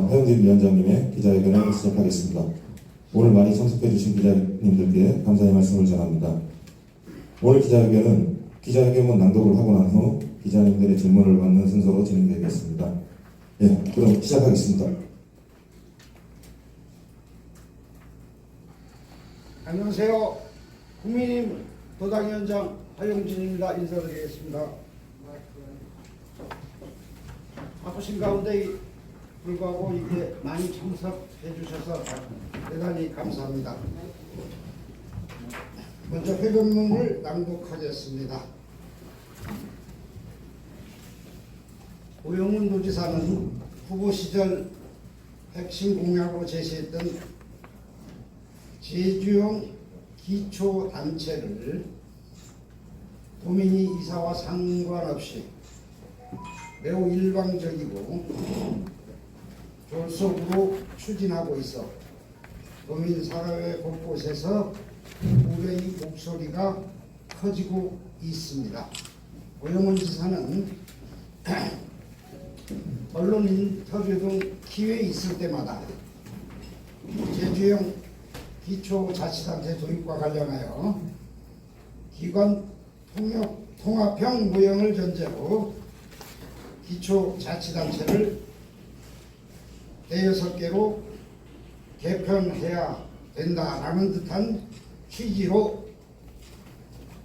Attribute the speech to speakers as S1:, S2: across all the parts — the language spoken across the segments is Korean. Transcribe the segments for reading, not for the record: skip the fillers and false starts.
S1: 하영진 위원장님의 기자회견을 시작하겠습니다. 오늘 많이 참석해 주신 기자님들께 감사의 말씀을 전합니다. 오늘 기자회견은 기자회견문 낭독을 하고 난 후 기자님들의 질문을 받는 순서로 진행되겠습니다. 예, 그럼 시작하겠습니다.
S2: 안녕하세요. 국민의힘 도당위원장 하영진입니다. 인사드리겠습니다. 바쁘신 가운데 불구하고 이게 많이 참석해 주셔서 대단히 감사합니다. 먼저 회견문을 낭독하겠습니다. 오영훈 도지사는 후보 시절 핵심 공약으로 제시했던 제주형 기초단체를 도민이 이사와 상관없이 매우 일방적이고 졸속으로 추진하고 있어 도민 사회 곳곳에서 우려의 목소리가 커지고 있습니다. 오영훈 지사는 언론 인터뷰 등 기회 있을 때마다 제주형 기초자치단체 도입과 관련하여 기관 통합형 모형을 전제로 기초자치단체를 대여섯 개로 개편해야 된다라는 듯한 취지로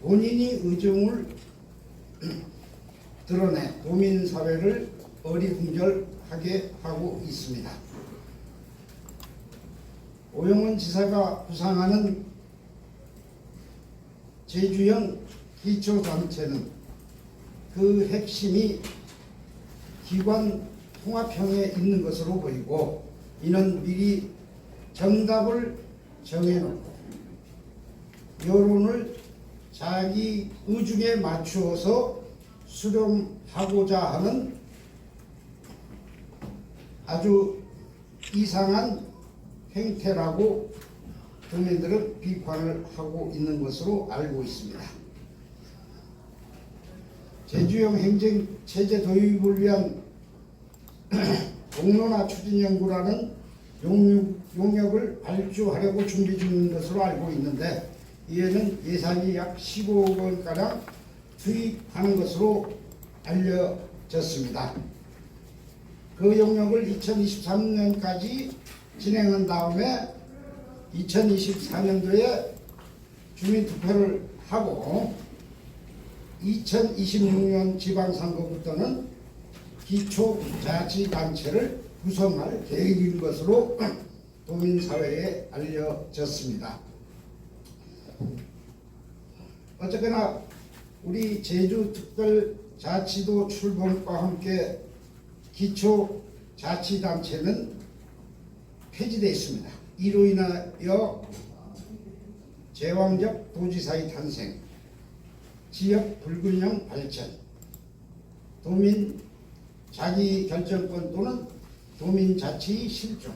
S2: 본인이 의중을 드러내 도민사회를 어리둥절하게 하고 있습니다. 오영훈 지사가 구상하는 제주형 기초단체는 그 핵심이 기관 통합형에 있는 것으로 보이고, 이는 미리 정답을 정해놓고 여론을 자기 의중에 맞추어서 수렴하고자 하는 아주 이상한 행태라고 국민들은 비판을 하고 있는 것으로 알고 있습니다. 제주형 행정체제 도입을 위한 공론화 추진연구라는 용역을 발주하려고 준비 중인 것으로 알고 있는데, 이에는 예산이 약 15억 원가량 투입하는 것으로 알려졌습니다. 그 용역을 2023년까지 진행한 다음에 2024년도에 주민투표를 하고 2026년 지방선거부터는 기초자치단체를 구성할 계획인 것으로 도민사회에 알려졌습니다. 어쨌거나 우리 제주특별자치도 출범과 함께 기초자치단체는 폐지되어 있습니다. 이로 인하여 제왕적 도지사의 탄생, 지역 불균형 발전, 도민 자기결정권 또는 도민자치의 실종,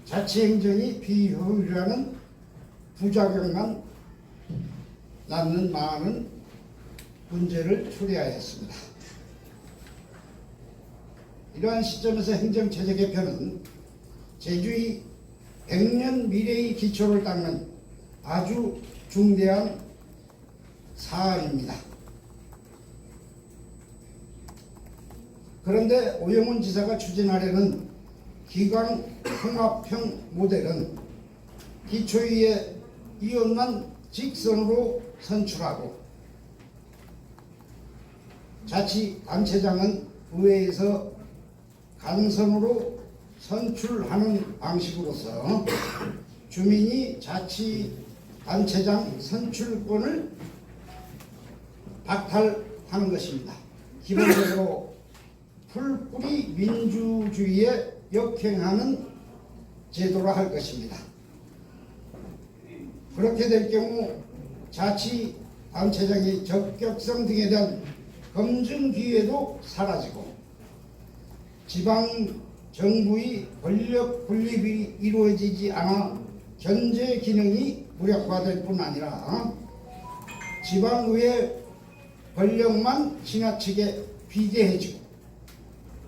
S2: 자치행정이 비효율이라는 부작용만 낳는 많은 문제를 초래하였습니다. 이러한 시점에서 행정체제 개편은 제주의 100년 미래의 기초를 닦는 아주 중대한 사안입니다. 그런데 오영훈 지사가 추진하려는 기관 통합형 모델은 기초위의 위원만 직선으로 선출하고 자치단체장은 의회에서 간선으로 선출하는 방식으로서 주민이 자치단체장 선출권을 박탈하는 것입니다. 기본적으로 풀뿌리 민주주의에 역행하는 제도라 할 것입니다. 그렇게 될 경우 자치단체장의 적격성 등에 대한 검증 기회도 사라지고 지방 정부의 권력 분립이 이루어지지 않아 견제 기능이 무력화될 뿐 아니라 지방의회 권력만 지나치게 비대해지고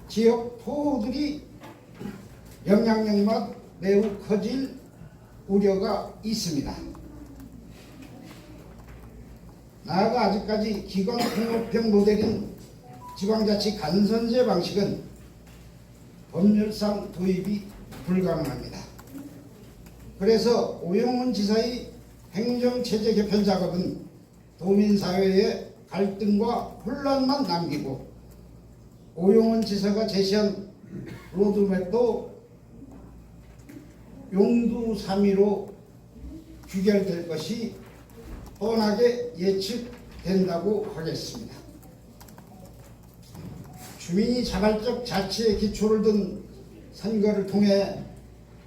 S2: 지역 토호들이 영향력만 매우 커질 우려가 있습니다. 나아가 아직까지 기관 통합형 모델인 지방자치 간선제 방식은 법률상 도입이 불가능합니다. 그래서 오영훈 지사의 행정체제 개편 작업은 도민사회의 갈등과 혼란만 남기고 오영훈 지사가 제시한 로드맵도 용두사미로 귀결될 것이 뻔하게 예측된다고 하겠습니다. 주민이 자발적 자치의 기초를 둔 선거를 통해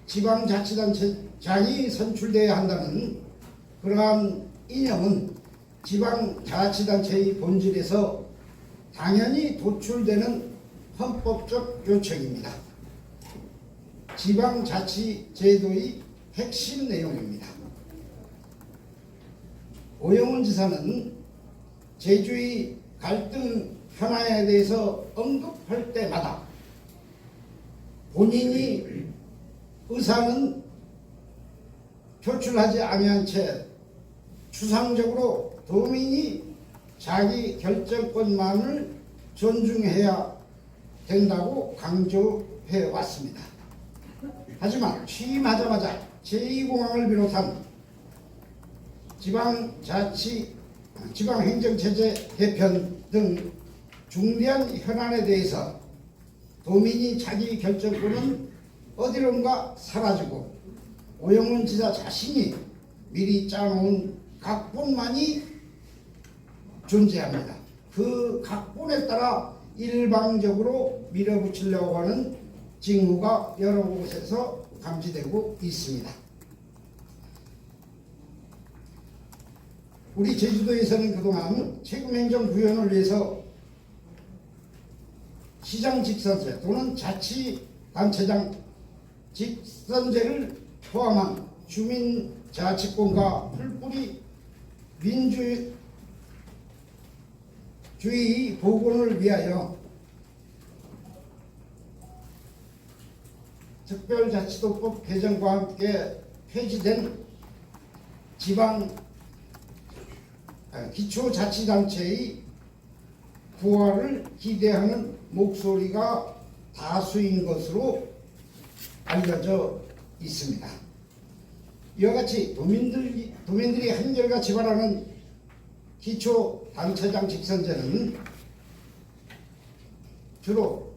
S2: 지방자치단체장이 선출되어야 한다는 그러한 이념은 지방자치단체의 본질에서 당연히 도출되는 헌법적 요청입니다. 지방자치제도의 핵심 내용입니다. 오영훈 지사는 제주의 갈등 현안에 대해서 언급할 때마다 본인이 의사는 표출하지 아니한 채 추상적으로 도민이 자기 결정권만을 존중해야 된다고 강조해 왔습니다. 하지만 취임하자마자 제2공항을 비롯한 지방행정체제 개편 등 중대한 현안에 대해서 도민이 자기 결정권은 어디론가 사라지고 오영훈 지사 자신이 미리 짜놓은 각본만이 존재합니다. 그 각본에 따라 일방적으로 밀어붙이려고 하는 징후가 여러 곳에서 감지되고 있습니다. 우리 제주도에서는 그동안 책임행정구현을 위해서 시장 직선제 또는 자치단체장 직선제를 포함한 주민자치권과 풀뿌리 민주주의 복원을 위하여 특별자치도법 개정과 함께 폐지된 기초자치단체의 부활을 기대하는 목소리가 다수인 것으로 알려져 있습니다. 이와 같이 도민들이 한결같이 바라는 기초단체장 직선제는 주로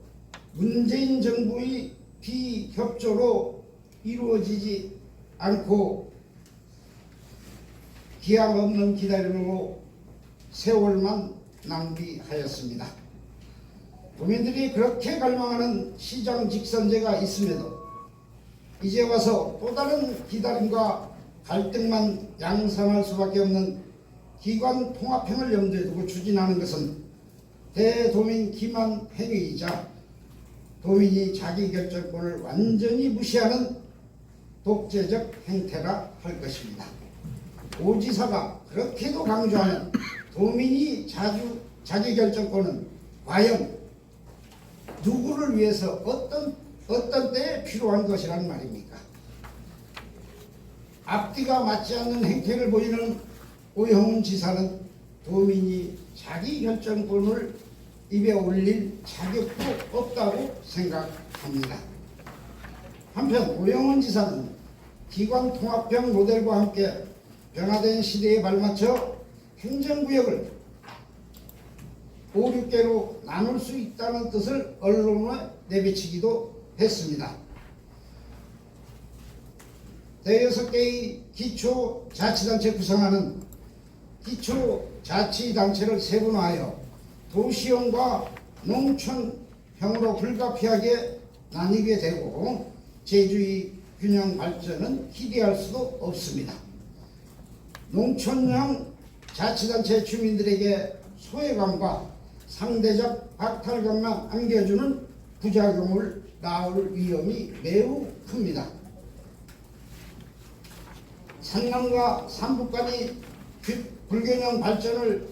S2: 문재인 정부의 비협조로 이루어지지 않고 기약 없는 기다림으로 세월만 낭비하였습니다. 도민들이 그렇게 갈망하는 시장 직선제가 있음에도 이제 와서 또 다른 기다림과 갈등만 양산할 수밖에 없는 기관 통합형을 염두에 두고 추진하는 것은 대도민 기만 행위이자 도민이 자기 결정권을 완전히 무시하는 독재적 행태라 할 것입니다. 오 지사가 그렇게도 강조하는 도민이 자기 결정권은 과연 누구를 위해서 어떤 때에 필요한 것이란 말입니까? 앞뒤가 맞지 않는 행태를 보이는 오영훈 지사는 도민이 자기 결정권을 입에 올릴 자격도 없다고 생각합니다. 한편 오영훈 지사는 기관 통합형 모델과 함께 변화된 시대에 발맞춰 행정구역을 5, 6개로 나눌 수 있다는 뜻을 언론에 내비치기도 했습니다. 대여섯 개의 기초자치단체 구성하는 기초자치단체를 세분화하여 도시형과 농촌형으로 불가피하게 나뉘게 되고 제주의 균형 발전은 기대할 수도 없습니다. 농촌형 자치단체 주민들에게 소외감과 상대적 박탈감만 안겨주는 부작용을 낳을 위험이 매우 큽니다. 산남과 산부 간의 불균형 발전을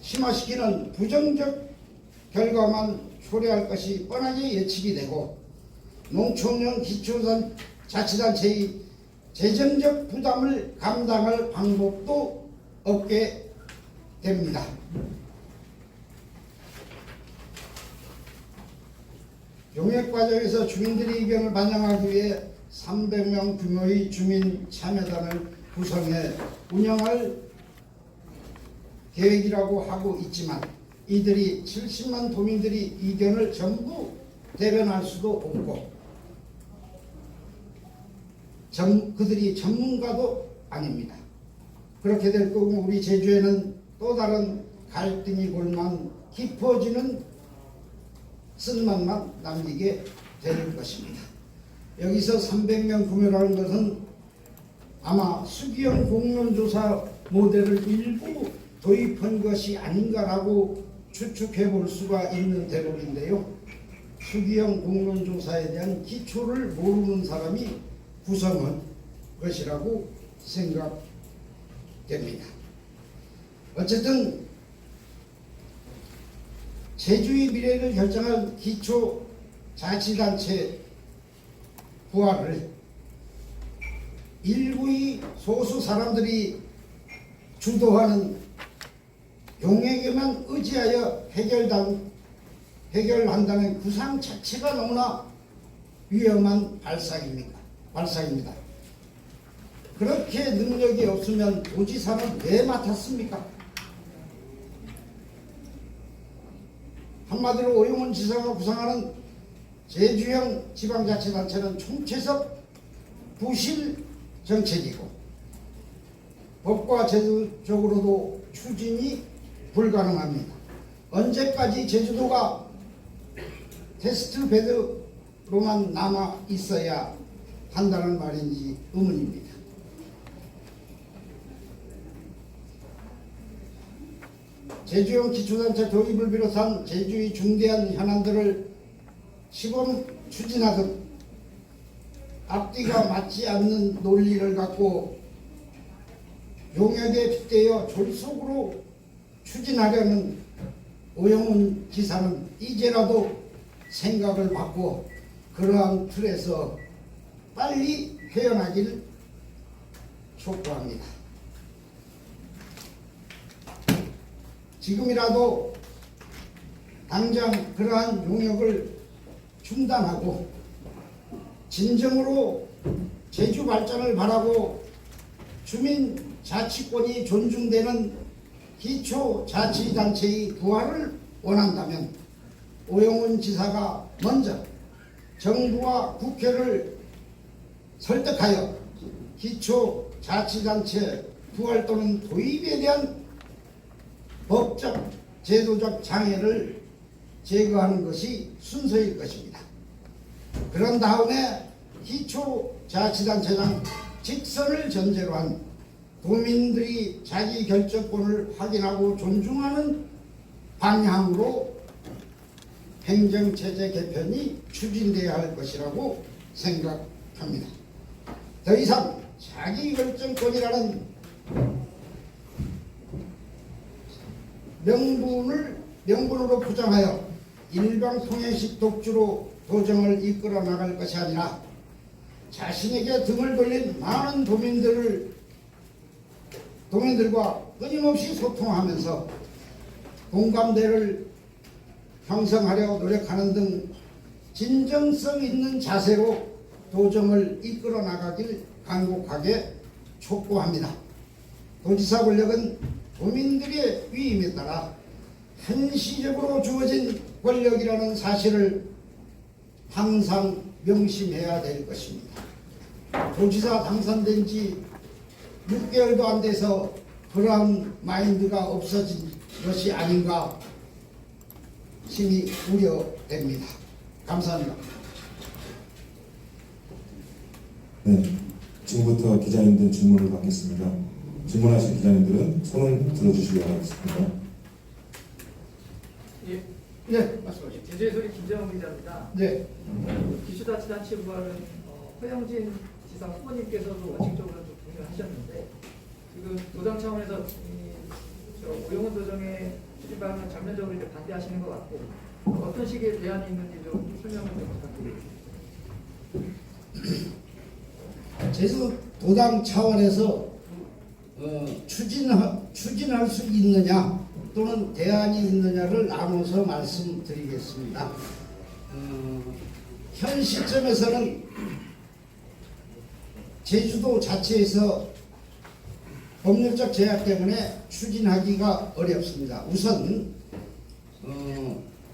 S2: 심화시키는 부정적 결과만 초래할 것이 뻔하게 예측이 되고 농촌형 기초자치단체의 재정적 부담을 감당할 방법도 없게 됩니다. 용역 과정에서 주민들의 의견을 반영하기 위해 300명 규모의 주민 참여단을 구성해 운영할 계획이라고 하고 있지만 이들이 70만 도민들의 의견을 전부 대변할 수도 없고 그들이 전문가도 아닙니다. 그렇게 될 경우 우리 제주에는 또 다른 갈등이 골만 깊어지는 쓴맛만 남기게 될 것입니다. 여기서 300명 구매라는 것은 아마 수기형 공론조사 모델을 일부 도입한 것이 아닌가라고 추측해 볼 수가 있는 대목인데요. 수기형 공론조사에 대한 기초를 모르는 사람이 구성한 것이라고 생각됩니다. 어쨌든 제주의 미래를 결정할 기초자치단체 부활을 일부의 소수 사람들이 주도하는 용역에만 의지하여 해결한다는 구상 자체가 너무나 위험한 발상입니다. 그렇게 능력이 없으면 도지사는 왜 맡았습니까? 한마디로 오영훈 지사가 구상하는 제주형 지방자치단체는 총체적 부실 정책이고 법과 제도적으로도 추진이 불가능합니다. 언제까지 제주도가 테스트 베드로만 남아 있어야 한다는 말인지 의문입니다. 제주형 기초단체 도입을 비롯한 제주의 중대한 현안들을 시범 추진하듯 앞뒤가 맞지 않는 논리를 갖고 용역에 빗대어 졸속으로 추진하려는 오영훈 지사는 이제라도 생각을 바꿔 그러한 틀에서 빨리 헤어나길 촉구합니다. 지금이라도 당장 그러한 용역을 중단하고 진정으로 제주 발전을 바라고 주민 자치권이 존중되는 기초자치단체의 부활을 원한다면 오영훈 지사가 먼저 정부와 국회를 설득하여 기초자치단체 부활 또는 도입에 대한 법적, 제도적 장애를 제거하는 것이 순서일 것입니다. 그런 다음에 기초자치단체장 직선을 전제로 한 도민들이 자기 결정권을 확인하고 존중하는 방향으로 행정체제 개편이 추진되어야 할 것이라고 생각합니다. 더 이상 자기 결정권이라는 명분으로 포장하여 일방통행식 독주로 도정을 이끌어 나갈 것이 아니라 자신에게 등을 돌린 많은 도민들과 끊임없이 소통하면서 공감대를 형성하려 노력하는 등 진정성 있는 자세로 도정을 이끌어 나가길 간곡하게 촉구합니다. 도지사 권력은 도민들의 위임에 따라 한시적으로 주어진 권력이라는 사실을 항상 명심해야 될 것입니다. 도지사 당선된 지 6개월도 안 돼서 그러한 마인드가 없어진 것이 아닌가 심히 우려됩니다. 감사합니다.
S1: 네, 지금부터 기자님들 질문을 받겠습니다. 질문하실 기자님들은 손을 들어주시기 바라겠습니다.
S3: 예,
S2: 네, 말씀하십시오.
S3: 제주의 소리 김재원 기자입니다.
S2: 네,
S3: 기초자치단체 부활은 허영진 지사 후보님께서도 원칙적으로 좀 동의하셨는데 지금 도당 차원에서 오영훈 도정의 추진 방안을 전면적으로 이제 반대하시는 것 같고 어떤 식의 대안이 있는지 좀 설명을 좀 부탁드리겠습니다.
S2: 제주도당 차원에서 추진할 수 있느냐 또는 대안이 있느냐를 나눠서 말씀드리겠습니다. 현 시점에서는 제주도 자체에서 법률적 제약 때문에 추진하기가 어렵습니다. 우선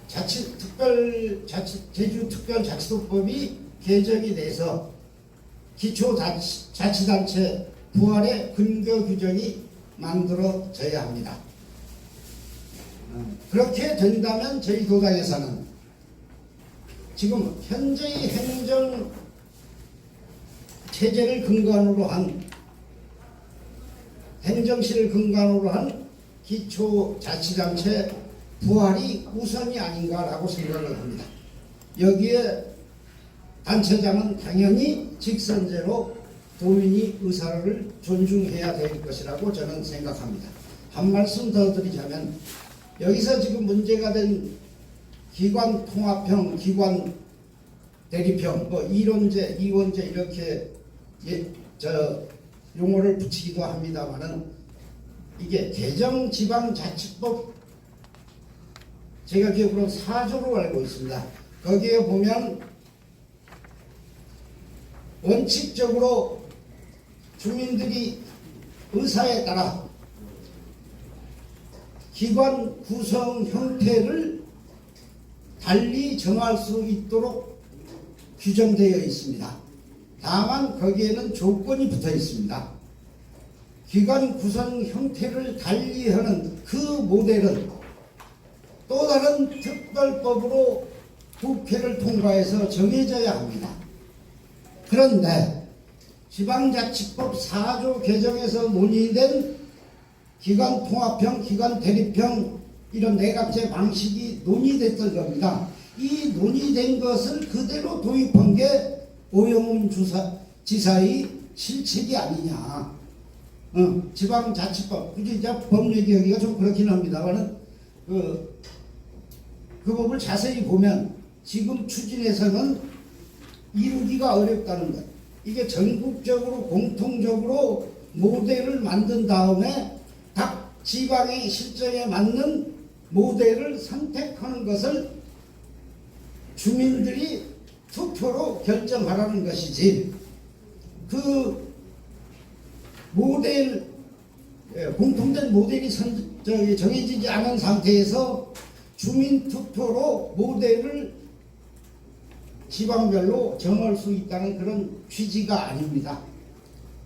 S2: 제주특별자치도법이 개정이 돼서 기초자치단체 부활의 근거 규정이 만들어져야 합니다. 그렇게 된다면 저희 도당에서는 지금 현재의 행정 체제를 근간으로 한 행정실을 근간으로 한 기초자치단체 부활이 우선이 아닌가라고 생각을 합니다. 여기에 단체장은 당연히 직선제로 도민의 의사를 존중해야 될 것이라고 저는 생각합니다. 한 말씀 더 드리자면 여기서 지금 문제가 된 기관 통합형, 기관 대립형, 이론제, 이원제 이렇게 용어를 붙이기도 합니다만은 이게 개정지방자치법 제가 기억으로 4조로 알고 있습니다. 거기에 보면 원칙적으로 주민들이 의사에 따라 기관 구성 형태를 달리 정할 수 있도록 규정되어 있습니다. 다만 거기에는 조건이 붙어 있습니다. 기관 구성 형태를 달리하는 그 모델은 또 다른 특별법으로 국회를 통과해서 정해져야 합니다. 그런데 지방자치법 4조 개정에서 논의된 기관 통합형, 기관 대립형 이런 내각제 방식이 논의됐던 겁니다. 이 논의된 것을 그대로 도입한 게 오영훈 지사의 실책이 아니냐. 지방자치법, 굳이 이제 법 얘기하기가 좀 그렇긴 합니다만은 그 법을 자세히 보면 지금 추진해서는 이루기가 어렵다는 것. 이게 전국적으로 공통적으로 모델을 만든 다음에 각 지방의 실정에 맞는 모델을 선택하는 것을 주민들이 투표로 결정하라는 것이지, 그 모델, 공통된 모델이 정해지지 않은 상태에서 주민 투표로 모델을 지방별로 정할 수 있다는 그런 취지가 아닙니다.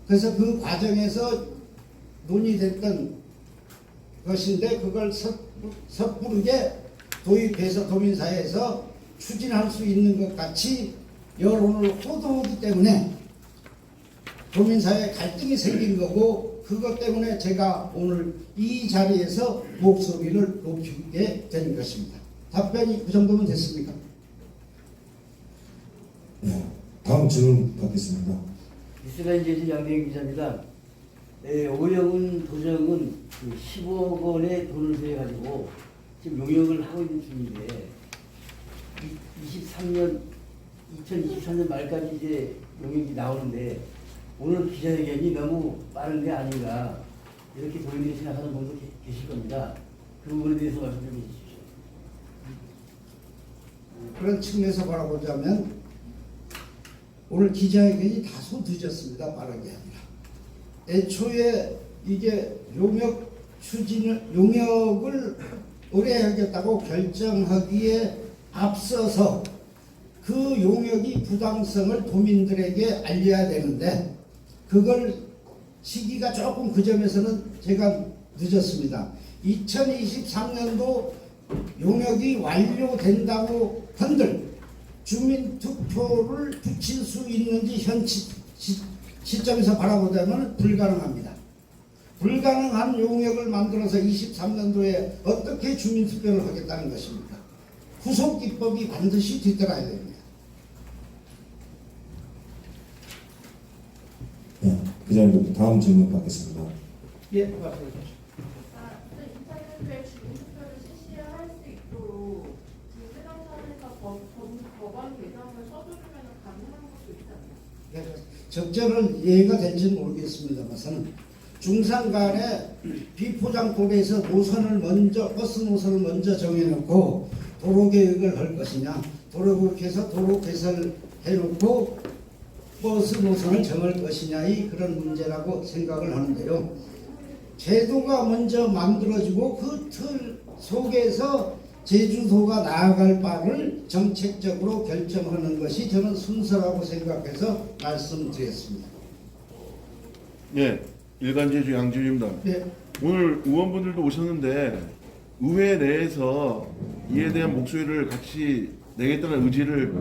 S2: 그래서 그 과정에서 논의됐던 것인데 그걸 섣부르게 도입해서 도민사회에서 추진할 수 있는 것 같이 여론을 호도하기 때문에 도민사회에 갈등이 생긴 거고, 그것 때문에 제가 오늘 이 자리에서 목소리를 높이게 된 것입니다. 답변이 그 정도면 됐습니까?
S1: 네, 다음 질문 받겠습니다.
S4: 이스라엘 제주 양대영 기자입니다. 네, 오영훈 도정은 그 15억 원의 돈을 대가지고 지금 용역을 하고 있는 중인데 2023년 말까지 이제 용역이 나오는데 오늘 기자회견이 너무 빠른 게 아닌가 이렇게 도민들이 생각하는 분도 계실 겁니다. 그 부분에 대해서 말씀 좀 해주십시오.
S2: 그런 측면에서 바라보자면 오늘 기자회견이 다소 늦었습니다. 빠른 게 아니라. 애초에 이게 용역을 의뢰하겠다고 결정하기에 앞서서 그 용역이 부당성을 도민들에게 알려야 되는데 그걸 시기가 조금 그 점에서는 제가 늦었습니다. 2023년도 용역이 완료된다고 한들 주민투표를 붙일 수 있는지 현 시점에서 바라보자면 불가능합니다. 불가능한 용역을 만들어서 23년도에 어떻게 주민투표를 하겠다는 것입니까? 후속기법이 반드시 뒤따라야 됩니다.
S1: 네, 기자님 다음 질문 받겠습니다.
S2: 예, 말씀하십시오.
S5: 2024년도에 주민투표를 실시할 수 있도록
S2: 적절한 이해가 될지는 모르겠습니다만 중산간에 비포장도로에서 노선을 먼저 버스 노선을 먼저 정해놓고 도로 계획을 할 것이냐, 도로국에서 도로 개설을 해놓고 버스 노선을 정할 것이냐의 그런 문제라고 생각을 하는데요. 제도가 먼저 만들어지고 그 틀 속에서 제주도가 나아갈 바를 정책적으로 결정하는 것이 저는 순서라고 생각해서 말씀드렸습니다.
S5: 네, 일간제주 양지입니다.
S2: 네.
S5: 오늘 의원분들도 오셨는데 의회 내에서 이에 대한 목소리를 같이 내겠다는 의지를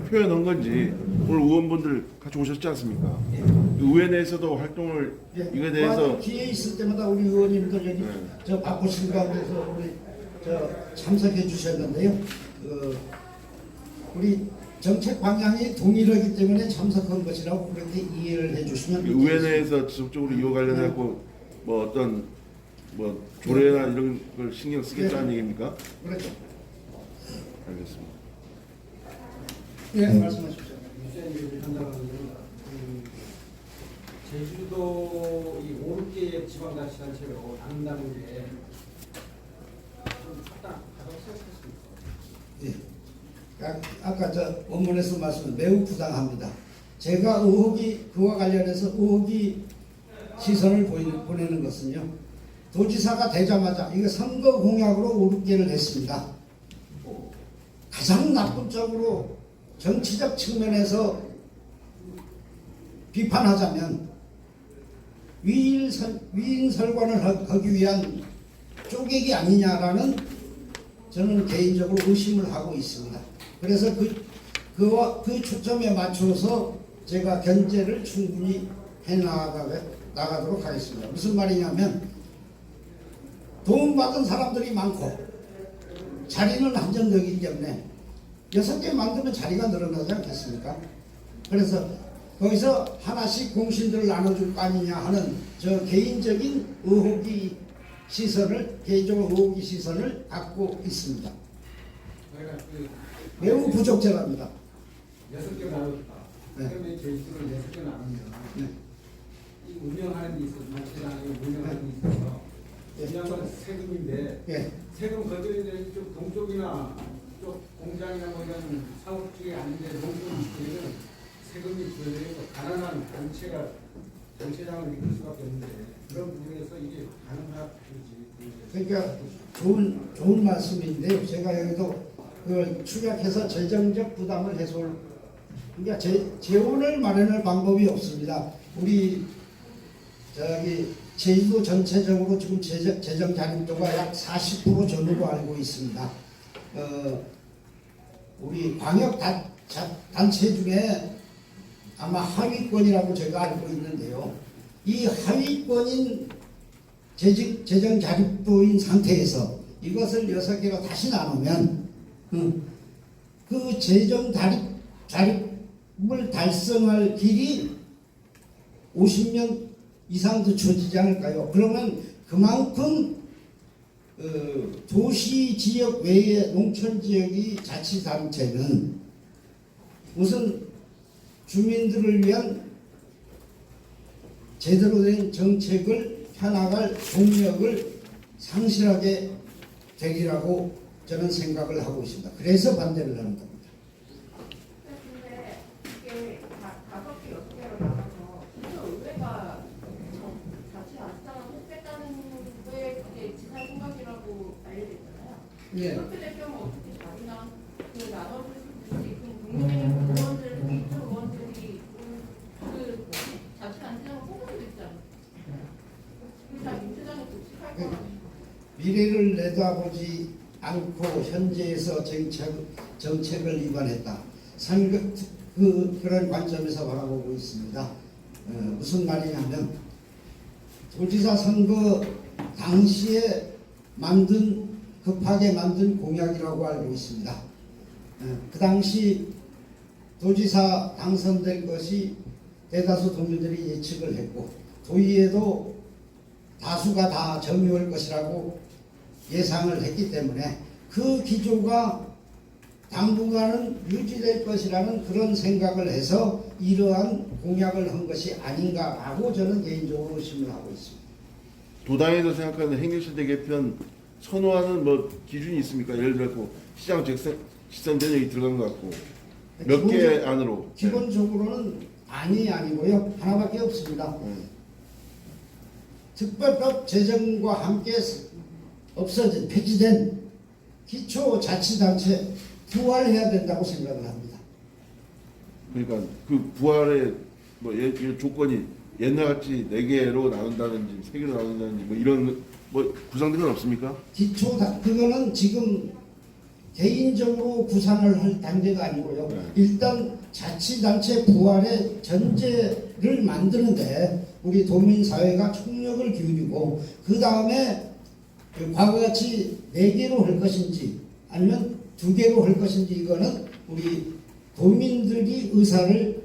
S5: 표현한 건지 오늘 의원분들 같이 오셨지 않습니까? 의회 내에서도 활동을 이거에 대해서
S2: 기회 있을 때마다 우리 의원님들 여기 저 바쁘신 가운데서 우리 저 참석해 주셨는데요. 우리 정책 방향이 동일하기 때문에 참석한 것이라고 그렇게 이해를 해주시면
S5: 의회 내에서 지속적으로 이와 관련해서 뭐 어떤 뭐 조례나 이런 걸 신경 쓰겠다는 얘기입니까?
S2: 그렇죠.
S5: 알겠습니다.
S2: 예,
S1: 네.
S2: 말씀하십시오.
S6: 유세인을 담당하는 제주도 이 5개 지방자치단체로 나눈다는 게 좀 타당하다고 생각했습니다.
S2: 예. 아까 저 원문에서 말씀은 매우 부당합니다. 제가 의혹이 그와 관련해서 의혹이 시선을 보내는 것은요. 도지사가 되자마자 이거 선거 공약으로 5개를 했습니다. 가장 나쁜 쪽으로 정치적 측면에서 비판하자면 위인설관을 하기 위한 쪼개기 아니냐라는 저는 개인적으로 의심을 하고 있습니다. 그래서 그 초점에 맞춰서 제가 견제를 충분히 나가도록 하겠습니다. 무슨 말이냐면 도움받은 사람들이 많고 자리는 한정되기 때문에 6개 만들면 자리가 늘어나지 않겠습니까? 그래서 거기서 하나씩 공신들을 나눠줄 거 아니냐 하는 저 개인적인 개인적으로 의혹이 시선을 갖고 있습니다.
S6: 저희가 그
S2: 매우 부적절합니다.
S6: 6개 나눴다.
S2: 네.
S6: 그러면 제주도를 6개 나누면
S2: 네.
S6: 이 운영하는 데 있어서 마치장이 운영하는 데 있어서
S2: 네.
S6: 중요한 건 세금인데
S2: 예.
S6: 세금 거둬야 될 쪽 동쪽이나 쪽 공장이나 뭐 이런 사업 쪽이 아닌데 농촌 지역에는 세금이 부여되고 가난한 단체장을 이끌 수밖에 없는데 그런 부분에서 이게 가능할지.
S2: 그러니까 좋은 말씀인데요. 제가 여기도 그걸 축약해서 재정적 부담을 해소할 그러니까 재원을 마련할 방법이 없습니다. 우리 제주도 전체적으로 지금 재정 자립도가 약 40% 전후로 알고 있습니다. 우리 광역 단체 중에 아마 하위권이라고 제가 알고 있는데요. 이 하위권인 재정 자립도인 상태에서 이것을 6개로 다시 나누면 그 재정 자립을 달성할 길이 50년 이상 늦춰지지 않을까요? 그러면 그만큼 도시 지역 외의 농촌 지역의 자치단체는 우선 주민들을 위한 제대로 된 정책을 펴나갈 동력을 상실하게 되리라고 저는 생각을 하고 있습니다. 그래서 반대를 하는 겁니다.
S7: 근데 이게 5개, 6개로 나눠서 의회가 자칫 안타를 뽑겠다는 게 그게 지사의 생각이라고 알려졌잖아요.
S2: 예.
S7: 그렇게 될 경우 어떻게 자기랑 나눠줄 수 있지? 그럼 국민의힘 의원들, 이쪽 의원들이 그 자치단체장을 뽑을 수도 있지 않을까요? 그게 다 민주당이 독식할 거 아니에요?
S2: 미래를 내다보지 않고 현재에서 정책을 위반했다. 그런 관점에서 바라보고 있습니다. 무슨 말이냐면 도지사 선거 당시에 급하게 만든 공약이라고 알고 있습니다. 그 당시 도지사 당선될 것이 대다수 도민들이 예측을 했고 도의회도 다수가 다 점유할 것이라고 예상을 했기 때문에 그 기조가 당분간은 유지될 것이라는 그런 생각을 해서 이러한 공약을 한 것이 아닌가라고 저는 개인적으로 의심을 하고 있습니다.
S5: 도당에서 생각하는 행정실대 개편 선호하는 뭐 기준이 있습니까? 예를 들어 시장 직선 전역이 들어간 것 같고 몇 개 안으로.
S2: 기본적으로는 아니고요. 하나밖에 없습니다. 특별법 제정과 함께 없어진 폐지된 기초자치단체 부활해야 된다고 생각을 합니다.
S5: 그러니까 그 부활의 뭐 조건이 옛날같이 4개로 나눈다든지 3개로 나눈다든지 뭐 이런 뭐 구상된 건 없습니까?
S2: 그거는 지금 개인적으로 구상을 할 단계가 아니고요.
S5: 네.
S2: 일단 자치단체 부활의 전제를 만드는데 우리 도민사회가 총력을 기울이고 그 다음에 과거같이 4개로 할 것인지 아니면 2개로 할 것인지 이거는 우리 도민들이 의사를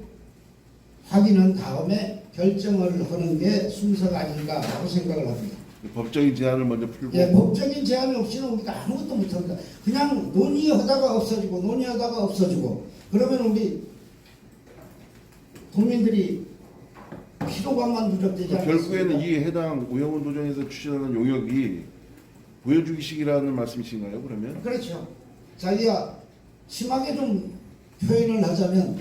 S2: 확인한 다음에 결정을 하는 게 순서가 아닌가라고 생각을 합니다.
S5: 법적인 제한을 먼저 풀고.
S2: 예, 법적인 제한이 없이는 우리가 아무것도 못합니다. 그냥 논의하다가 없어지고 그러면 우리 도민들이 피로감만 누적되지 않습니까?
S5: 결국에는 이 해당 오영훈 도정에서 추진하는 용역이 보여주기식이라는 말씀이신가요? 그러면?
S2: 그렇죠. 자기가 심하게 좀 표현을 하자면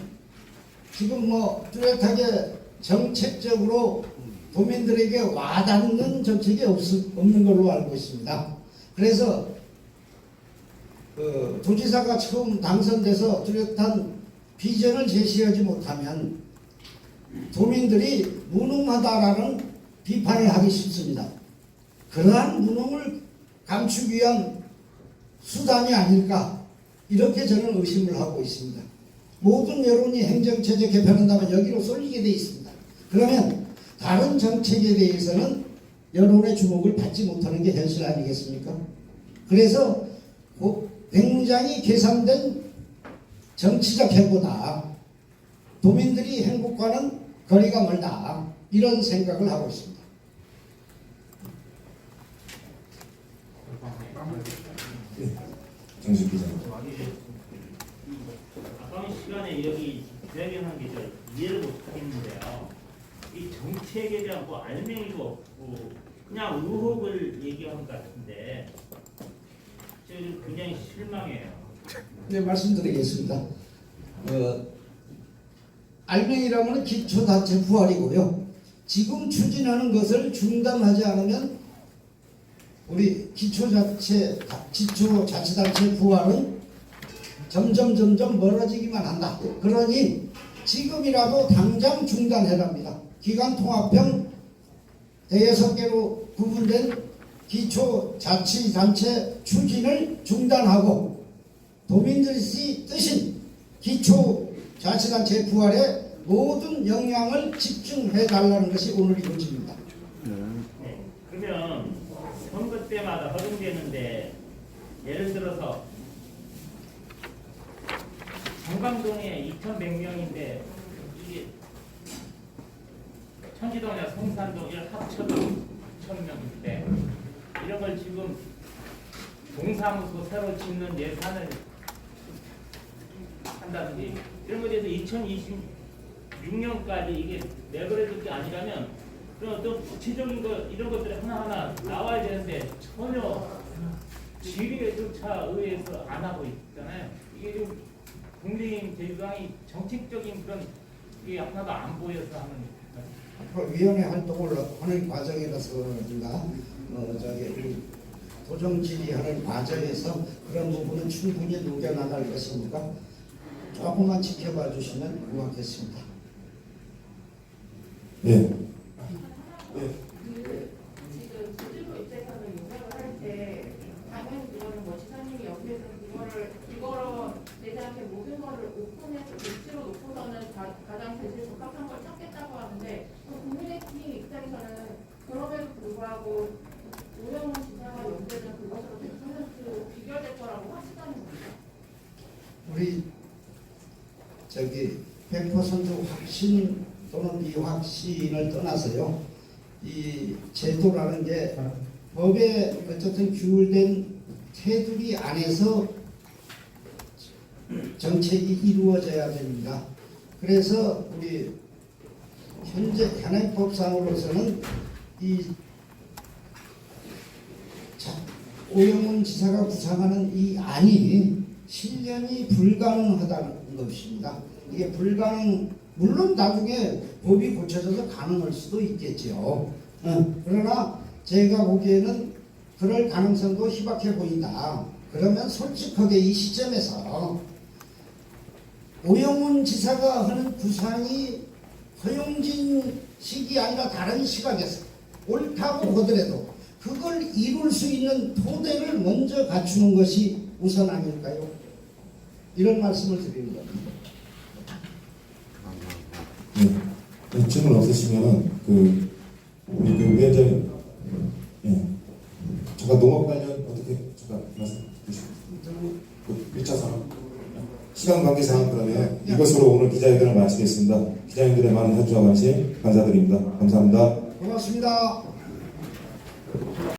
S2: 지금 뭐 뚜렷하게 정책적으로 도민들에게 와닿는 정책이 없는 걸로 알고 있습니다. 그래서 도지사가 처음 당선돼서 뚜렷한 비전을 제시하지 못하면 도민들이 무능하다라는 비판을 하기 쉽습니다. 그러한 무능을 감추기 위한 수단이 아닐까 이렇게 저는 의심을 하고 있습니다. 모든 여론이 행정체제 개편한다면 여기로 쏠리게 돼 있습니다. 그러면 다른 정책에 대해서는 여론의 주목을 받지 못하는 게 현실 아니겠습니까? 그래서 굉장히 계산된 정치적 해보다 도민들이 행복과는 거리가 멀다 이런 생각을 하고 있습니다.
S1: 정식 기자.
S8: 아까운 시간에 여기 대변한 게 저 이해를 못 하겠는데요. 이 정책에 대한 뭐 알맹이도 없고 그냥 의혹을 얘기하는 것 같은데 저 굉장히 실망해요.
S2: 네, 말씀드리겠습니다. 알맹이라면 기초자치 부활이고요. 지금 추진하는 것을 중단하지 않으면 우리 기초자치단체 부활은 점점 멀어지기만 한다. 그러니 지금이라도 당장 중단해랍니다. 기관통합형 대여섯 개로 구분된 기초자치단체 추진을 중단하고 도민들이 뜻인 기초자치단체 부활에 모든 영향을 집중해달라는 것이 오늘의 요지입니다.
S8: 네. 그러면 선거 때마다 허용되는데 예를 들어서 정강동에 2,100명인데 이게 천지동이나 성산동 이런 합쳐도 1,000명인데 이런 걸 지금 동사무소 새로 짓는 예산을 한다든지 이런 것에 대해서 2026년까지 이게 내버려둘 게 아니라면 그런 어떤 구체적인 거 이런 것들이 하나하나 나와야 되는데 전혀 질의조차 의회에서 안 하고 있잖아요. 이게 좀 국민의힘 제주당이 정책적인 그런 게 하나도 안 보여서 하는
S2: 앞으로 위원회 활동을 하는 과정이라서든가 도정 질의하는 과정에서 그런 부분은 충분히 녹여나갈 것이니까 조금만 지켜봐 주시면 고맙겠습니다.
S1: 예.
S7: 지금 제주도 입장에서는 용역을 할 때 당연히 이거는 뭐 지사님이 옆에서 이거를 내들한테 모든 거를 오픈해서 백지로 놓고서는 가장 제일 적합한 걸 찾겠다고 하는데 국민의힘 입장에서는 그럼에도 불구하고 오영훈 지사가 연대는 그것으로 100% 비결될 거라고 하시다는 겁니다.
S2: 우리 100% 확신 또는 비확신을 떠나서요. 이 제도라는 게 법에 어쨌든 규율된 테두리 안에서 정책이 이루어져야 됩니다. 그래서 우리 현재 현행법상으로서는 이 오영훈 지사가 구상하는 이 안이 실현이 불가능하다는 것입니다. 이게 물론 나중에 법이 고쳐져서 가능할 수도 있겠죠. 그러나 제가 보기에는 그럴 가능성도 희박해 보인다. 그러면 솔직하게 이 시점에서 오영훈 지사가 하는 구상이 허용진 식이 아니라 다른 시각에서 옳다고 보더라도 그걸 이룰 수 있는 토대를 먼저 갖추는 것이 우선 아닐까요? 이런 말씀을 드리는 겁니다.
S1: 네. 질문 없으시면은 우리 위원장님, 예. 잠깐 농업 관련 어떻게 잠깐 말씀 주시죠. 1차 상황. 시간 관계상 그러면 이것으로 오늘 기자회견을 마치겠습니다. 기자님들의 많은 협조와 관심 감사드립니다. 감사합니다.
S2: 고맙습니다.